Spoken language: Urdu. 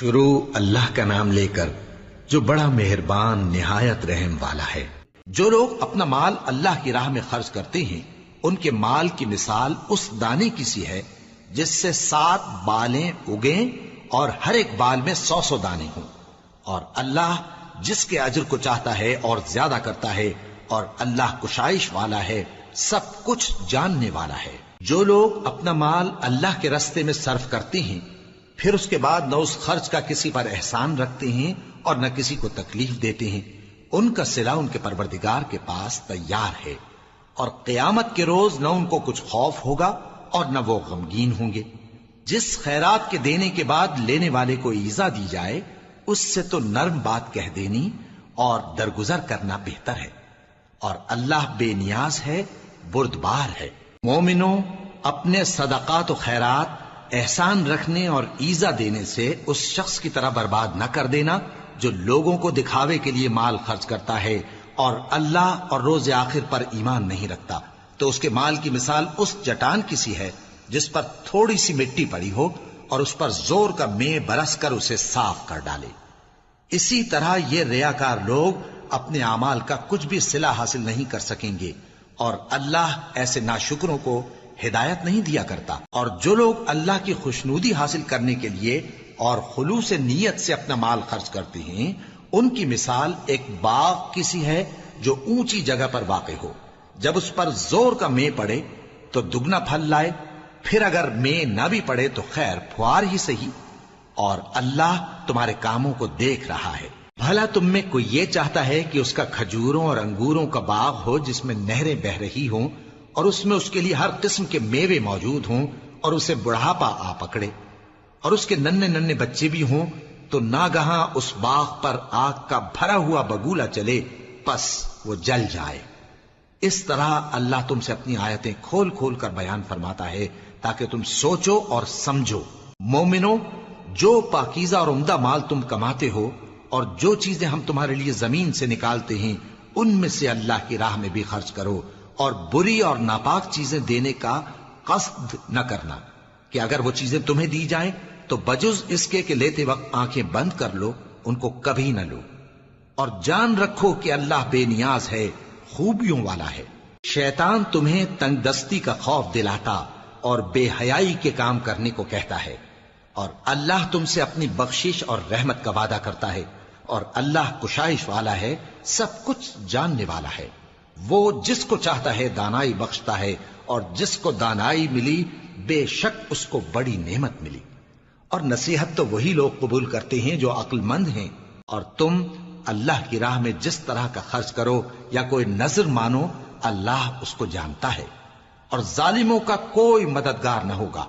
شروع اللہ کا نام لے کر جو بڑا مہربان نہایت رحم والا ہے۔ جو لوگ اپنا مال اللہ کی راہ میں خرچ کرتے ہیں ان کے مال کی مثال اس دانے کی سی ہے جس سے 7 بالیں اگیں اور ہر ایک بال میں 100 دانے ہوں، اور اللہ جس کے اجر کو چاہتا ہے اور زیادہ کرتا ہے، اور اللہ کشائش والا ہے، سب کچھ جاننے والا ہے۔ جو لوگ اپنا مال اللہ کے راستے میں صرف کرتے ہیں پھر اس کے بعد نہ اس خرچ کا کسی پر احسان رکھتے ہیں اور نہ کسی کو تکلیف دیتے ہیں، ان کا صلہ ان کے پروردگار کے پاس تیار ہے، اور قیامت کے روز نہ ان کو کچھ خوف ہوگا اور نہ وہ غمگین ہوں گے۔ جس خیرات کے دینے کے بعد لینے والے کو ایذا دی جائے اس سے تو نرم بات کہہ دینی اور درگزر کرنا بہتر ہے، اور اللہ بے نیاز ہے، بردبار ہے۔ مومنوں، اپنے صدقات و خیرات احسان رکھنے اور ایذا دینے سے اس شخص کی طرح برباد نہ کر دینا جو لوگوں کو دکھاوے کے لیے مال خرچ کرتا ہے اور اللہ اور روز آخر پر ایمان نہیں رکھتا، تو اس کے مال کی مثال اس چٹان کی سی ہے جس پر تھوڑی سی مٹی پڑی ہو اور اس پر زور کا مے برس کر اسے صاف کر ڈالے۔ اسی طرح یہ ریاکار لوگ اپنے اعمال کا کچھ بھی صلہ حاصل نہیں کر سکیں گے، اور اللہ ایسے ناشکروں کو ہدایت نہیں دیا کرتا۔ اور جو لوگ اللہ کی خوشنودی حاصل کرنے کے لیے اور خلوص نیت سے اپنا مال خرچ کرتے ہیں ان کی مثال ایک باغ کی سی ہے جو اونچی جگہ پر واقع ہو، جب اس پر زور کا مے پڑے تو دگنا پھل لائے، پھر اگر مے نہ بھی پڑے تو خیر پھوار ہی صحیح، اور اللہ تمہارے کاموں کو دیکھ رہا ہے۔ بھلا تم میں کوئی یہ چاہتا ہے کہ اس کا کھجوروں اور انگوروں کا باغ ہو جس میں نہریں بہ رہی ہوں اور اس میں اس کے لیے ہر قسم کے میوے موجود ہوں، اور اسے بڑھاپا آ پکڑے اور اس کے ننھے ننھے بچے بھی ہوں، تو ناگہاں اس باغ پر آگ کا بھرا ہوا بگولا چلے پس وہ جل جائے۔ اس طرح اللہ تم سے اپنی آیتیں کھول کھول کر بیان فرماتا ہے تاکہ تم سوچو اور سمجھو۔ مومنو، جو پاکیزہ اور عمدہ مال تم کماتے ہو اور جو چیزیں ہم تمہارے لیے زمین سے نکالتے ہیں ان میں سے اللہ کی راہ میں بھی خرچ کرو، اور بری اور ناپاک چیزیں دینے کا قصد نہ کرنا کہ اگر وہ چیزیں تمہیں دی جائیں تو بجز اس کے کہ لیتے وقت آنکھیں بند کر لو، ان کو کبھی نہ لو، اور جان رکھو کہ اللہ بے نیاز ہے، خوبیوں والا ہے۔ شیطان تمہیں تنگ دستی کا خوف دلاتا اور بے حیائی کے کام کرنے کو کہتا ہے، اور اللہ تم سے اپنی بخشش اور رحمت کا وعدہ کرتا ہے، اور اللہ کشائش والا ہے، سب کچھ جاننے والا ہے۔ وہ جس کو چاہتا ہے دانائی بخشتا ہے، اور جس کو دانائی ملی بے شک اس کو بڑی نعمت ملی۔ اور نصیحت تو وہی لوگ قبول کرتے ہیں جو عقل مند ہیں، اور تم اللہ کی راہ میں جس طرح کا خرچ کرو یا کوئی نذر مانو اللہ اس کو جانتا ہے، اور ظالموں کا کوئی مددگار نہ ہوگا۔